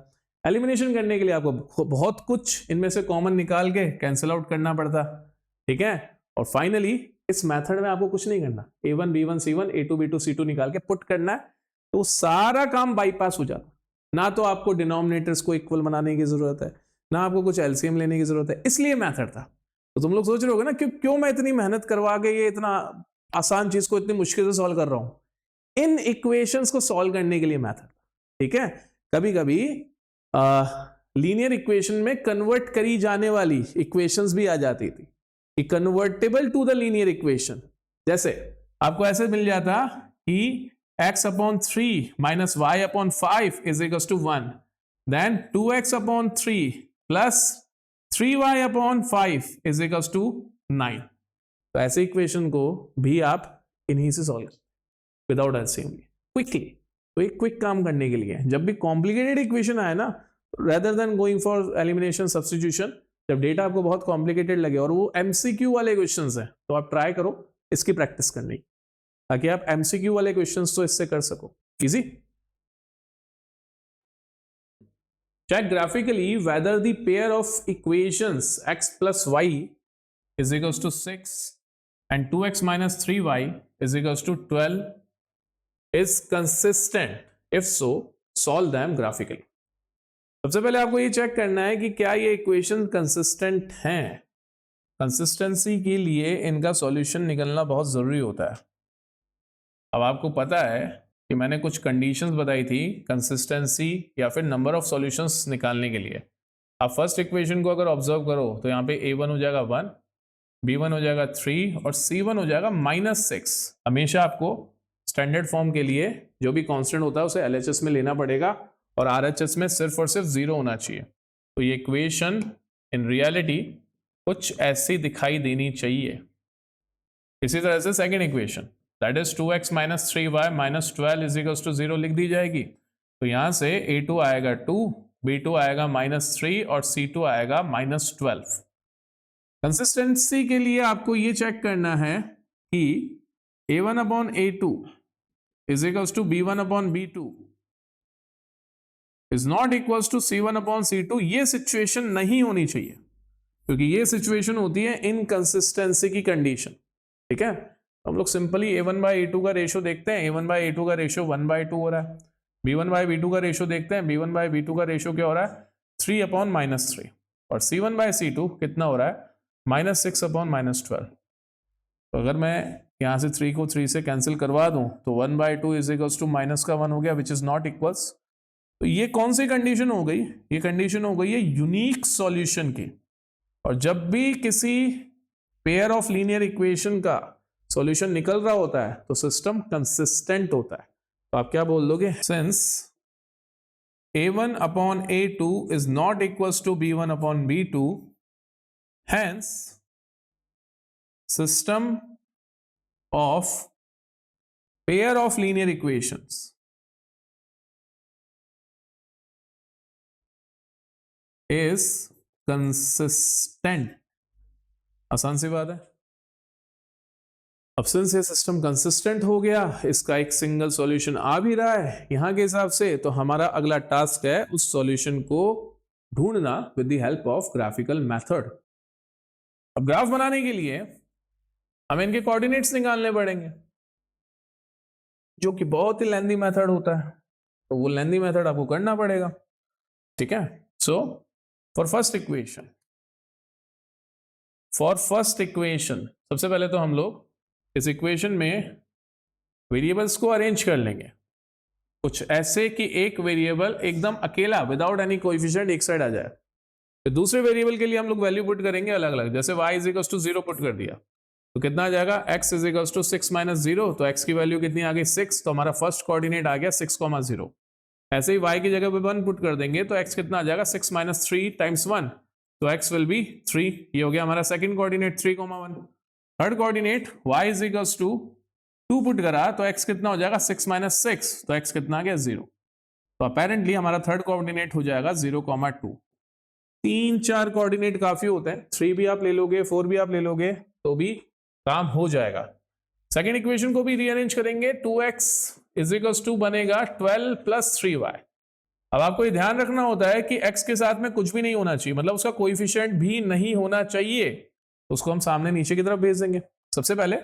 एलिमिनेशन करने के लिए आपको बहुत कुछ इनमें से कॉमन निकाल के कैंसिल आउट करना पड़ता, ठीक है। और फाइनली इस मेथड में आपको कुछ नहीं करना, A1 B1 C1 A2 B2 C2 निकाल के पुट करना है, तो सारा काम बाईपास हो जाता। ना तो आपको डिनोमिनेटर्स को इक्वल बनाने की जरूरत है, ना आपको कुछ एलसीएम लेने की जरूरत है, इसलिए मेथड था। तो तुम लोग सोच रहे होगे ना कि क्यों मैं इतनी मेहनत करवा के ये इतना आसान चीज को इतनी मुश्किल से सॉल्व कर रहा हूं। इन इक्वेशंस को सॉल्व करने के लिए मेथड, ठीक है। कभी कभी लीनियर इक्वेशन में कन्वर्ट करी जाने वाली इक्वेशंस भी आ जाती थी, convertible to the linear equation. जैसे आपको ऐसे मिल जाता कि x upon 3 minus y upon 5 is equal to 1, then 2x upon 3 plus 3y upon 5 is equal to 9। तो ऐसे इक्वेशन को भी आप इन्हीं से सॉल्व विदाउट एलसीएम क्विकली। तो एक क्विक काम करने के लिए जब भी कॉम्प्लिकेटेड इक्वेशन आए ना, rather than going for elimination substitution, जब डेटा आपको बहुत कॉम्प्लिकेटेड लगे और वो एमसीक्यू वाले क्वेश्चंस हैं, तो आप ट्राई करो इसकी प्रैक्टिस करने की, ताकि आप एमसीक्यू वाले क्वेश्चंस तो इससे कर सको easy. Check graphically whether the pair of equations x plus y is equals to 6 and 2x minus 3y is equals to 12 is consistent. If so, solve them graphically. सबसे पहले आपको ये चेक करना है कि क्या ये इक्वेशन कंसिस्टेंट हैं। कंसिस्टेंसी के लिए इनका सॉल्यूशन निकलना बहुत जरूरी होता है। अब आपको पता है कि मैंने कुछ कंडीशंस बताई थी कंसिस्टेंसी या फिर नंबर ऑफ सॉल्यूशंस निकालने के लिए। आप फर्स्ट इक्वेशन को अगर ऑब्जर्व करो तो यहाँ पे A1 हो जाएगा 1, B1 हो जाएगा 3 और C1 हो जाएगा -6। हमेशा आपको स्टैंडर्ड फॉर्म के लिए जो भी कांस्टेंट होता है उसे LHS में लेना पड़ेगा और RHS में सिर्फ और सिर्फ 0 होना चाहिए। तो ये इक्वेशन इन रियलिटी कुछ ऐसी दिखाई देनी चाहिए। इसी तरह से second equation that is 2x minus 3y minus 12 is equals to 0 लिख दी जाएगी। तो यहां से A2 आएगा 2, B2 आएगा -3 और C2 आएगा -12। कंसिस्टेंसी के लिए आपको ये चेक करना है कि A1 upon A2 is equals to B1 upon B2 is not equals to C1 upon C2। ये सिचुएशन नहीं होनी चाहिए, क्योंकि ये सिचुएशन होती है इनकंसिस्टेंसी की कंडीशन, ठीक है। हम लोग सिंपली A1 बाई A2 का रेशियो देखते हैं, A1 बाई A2 का रेशियो 1/2 हो रहा है। B1 बाई B2 का रेशियो देखते हैं, B1 बाई B2 का रेशियो क्या हो रहा है 3 अपॉन -3 और C1 बाई C2 कितना हो रहा है -6 अपॉन -12। तो अगर मैं यहाँ से 3 को 3 से कैंसिल करवा दूं तो 1/2 इज इक्वल्स टू -1 हो गया विच इज नॉट इक्वल्स। तो ये कौन सी कंडीशन हो गई, ये कंडीशन हो गई है यूनिक सॉल्यूशन की। और जब भी किसी पेयर ऑफ लीनियर इक्वेशन का सॉल्यूशन निकल रहा होता है तो सिस्टम कंसिस्टेंट होता है। तो आप क्या बोल दोगे, since A1 upon A2 is not equals to B1 upon B2 hence system of pair of linear equations is consistent. आसान सी बात है। अब सिंस ये सिस्टम कंसिस्टेंट हो गया, इसका एक सिंगल सॉल्यूशन आ भी रहा है यहां के हिसाब से, तो हमारा अगला टास्क है उस सॉल्यूशन को ढूंढना with the help of graphical method. अब ग्राफ बनाने के लिए हमें इनके कोऑर्डिनेट्स निकालने पड़ेंगे, जो कि बहुत ही लेंथी मेथड होता है, तो वो लेंथी मेथड आपको करना पड़ेगा, ठीक है। सो फॉर फर्स्ट इक्वेशन सबसे पहले तो हम लोग इस इक्वेशन में वेरिएबल्स को अरेंज कर लेंगे कुछ ऐसे कि एक वेरिएबल एकदम अकेला विदाउट एनी कोएफिशिएंट एक साइड आ जाए। तो दूसरे वेरिएबल के लिए हम लोग वैल्यू पुट करेंगे अलग अलग, जैसे y is equal to 0 put कर दिया तो कितना आ जाएगा, x is equal to 6 minus 0, तो x की वैल्यू कितनी आ गई 6, तो हमारा फर्स्ट कोऑर्डिनेट आ गया 6,0। ऐसे ही y की जगह पे 1 पुट कर देंगे तो x कितना आ जाएगा 6 माइनस 3 टाइम्स 1, तो x विल बी 3। ये हो गया हमारा second coordinate 3,1। Third coordinate y is equal to 2 put करा तो x कितना हो जाएगा 6 माइनस 6, तो x कितना आ गया 0। तो अपेरेंटली हमारा थर्ड कोऑर्डिनेट हो जाएगा 0,2। 3-4 कोऑर्डिनेट काफी होते हैं, 3 भी आप ले लोगे 4 भी आप ले लोगे तो भी काम हो जाएगा। सेकेंड इक्वेशन को भी रीअरेंज करेंगे, 2x इज इक्वल टू बनेगा 12 प्लस 3y। अब आपको ये ध्यान रखना होता है कि x के साथ में कुछ भी नहीं होना चाहिए, मतलब उसका कोएफिशिएंट भी नहीं होना चाहिए, उसको हम सामने नीचे की तरफ भेज देंगे। सबसे पहले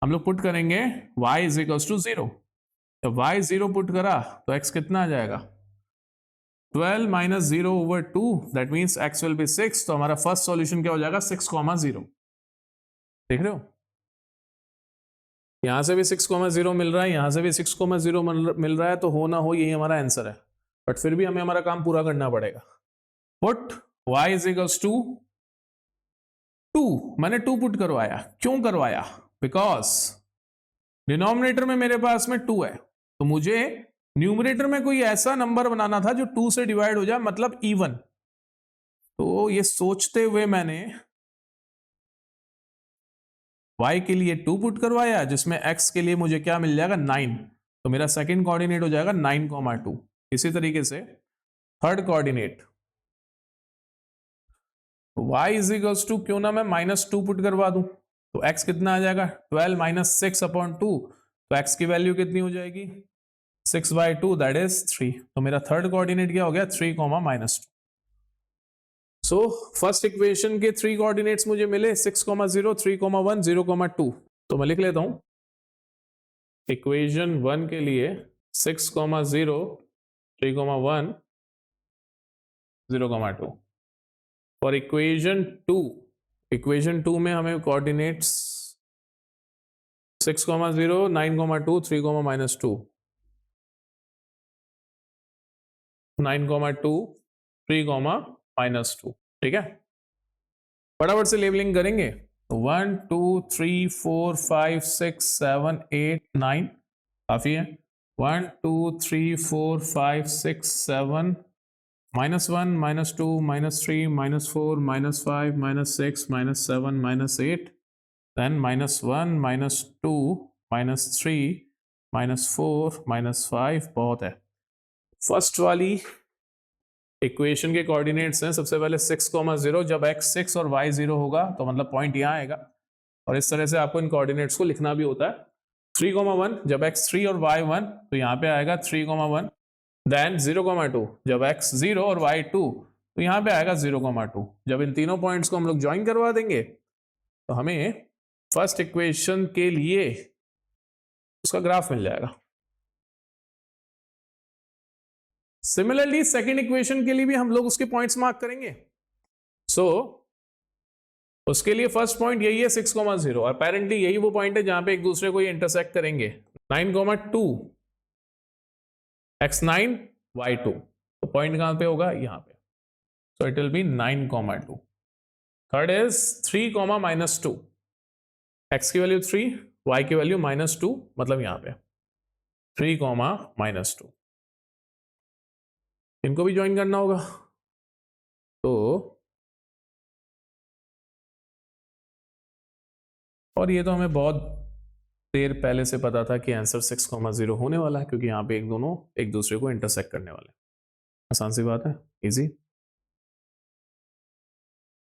हम लोग पुट करेंगे y इज इक्वल टू 0, जब y 0 पुट करा तो x कितना आ जाएगा 12 minus 0 over 2, that means x will be 6, तो हमारा फर्स्ट सॉल्यूशन क्या हो जाएगा 6,0। देख रहे हो, यहां से भी 6,0 मिल रहा है, यहां से भी 6,0 मिल रहा है, तो हो ना हो यही हमारा आंसर है, बट फिर भी हमें हमारा काम पूरा करना पड़ेगा। Put y is equals to 2, मैंने 2 पुट करवाया, क्यों करवाया, बिकॉज डिनोमिनेटर में मेरे पास में 2 है, तो मुझे न्यूमरेटर में कोई ऐसा नंबर बनाना था जो 2 से डिवाइड हो जाए, मतलब इवन। तो ये सोचते हुए मैंने y के लिए 2 पुट करवाया, जिसमें x के लिए मुझे क्या मिल जाएगा 9, तो मेरा सेकंड कोऑर्डिनेट हो जाएगा 9,2। इसी तरीके से third coordinate y is equals to, क्यों ना मैं -2 पुट करवा दूं, तो x कितना आ जाएगा 12 माइनस 6/2, तो x की वैल्यू कितनी हो जाएगी 6/2, दैट इज 3। तो मेरा थर्ड कोऑर्डिनेट क्या हो गया 3, -2। सो फर्स्ट इक्वेशन के 3 कोऑर्डिनेट्स मुझे मिले 6,0, 3,1, 0,2। तो मैं लिख लेता हूं इक्वेशन 1 के लिए 6,0, 3,1, 0,2। और इक्वेशन 2 में हमें कोऑर्डिनेट्स 6,0, 9,2, 3,-2, 9,2, 3,-2, ठीक है। फटाफट से लेबलिंग करेंगे, 1 2 3 4 5 6 7 8 9, काफी है। 1 2 3 4 5 6 7, -1 -2 -3 -4 -5 -6 -7 -8, then -1 -2 -3 -4 -5, बहुत है। फर्स्ट वाली इक्वेशन के कोऑर्डिनेट्स हैं, सबसे पहले 6,0, जब x 6 और y 0 होगा तो मतलब पॉइंट यहाँ आएगा, और इस तरह से आपको इन कोऑर्डिनेट्स को लिखना भी होता है। 3,1 जब x 3 और y 1, तो यहाँ पे आएगा 3,1, देन 0,2 जब x 0 और y 2, तो यहाँ पे आएगा 0,2। जब इन तीनों पॉइंट्स को हम लोग ज्वाइन करवा देंगे तो हमें फर्स्ट इक्वेशन के लिए उसका ग्राफ मिल जाएगा। सिमिलरली सेकेंड इक्वेशन के लिए भी हम लोग उसके पॉइंट्स मार्क करेंगे। सो उसके लिए फर्स्ट पॉइंट यही है 6,0, और अपेरेंटली यही वो पॉइंट है जहां पे एक दूसरे को ये इंटरसेक्ट करेंगे। 9,2 x9 y2, तो पॉइंट कहां पे होगा यहां पे, so it will be 9,2। Third is 3, -2, x की वैल्यू 3, y की वैल्यू -2, मतलब यहां पे 3, -2। इनको भी ज्वाइन करना होगा, तो और ये तो हमें बहुत देर पहले से पता था कि आंसर 6,0 होने वाला है, क्योंकि यहाँ पे एक दोनों एक दूसरे को इंटरसेक्ट करने वाले हैं। आसान सी बात है, इजी।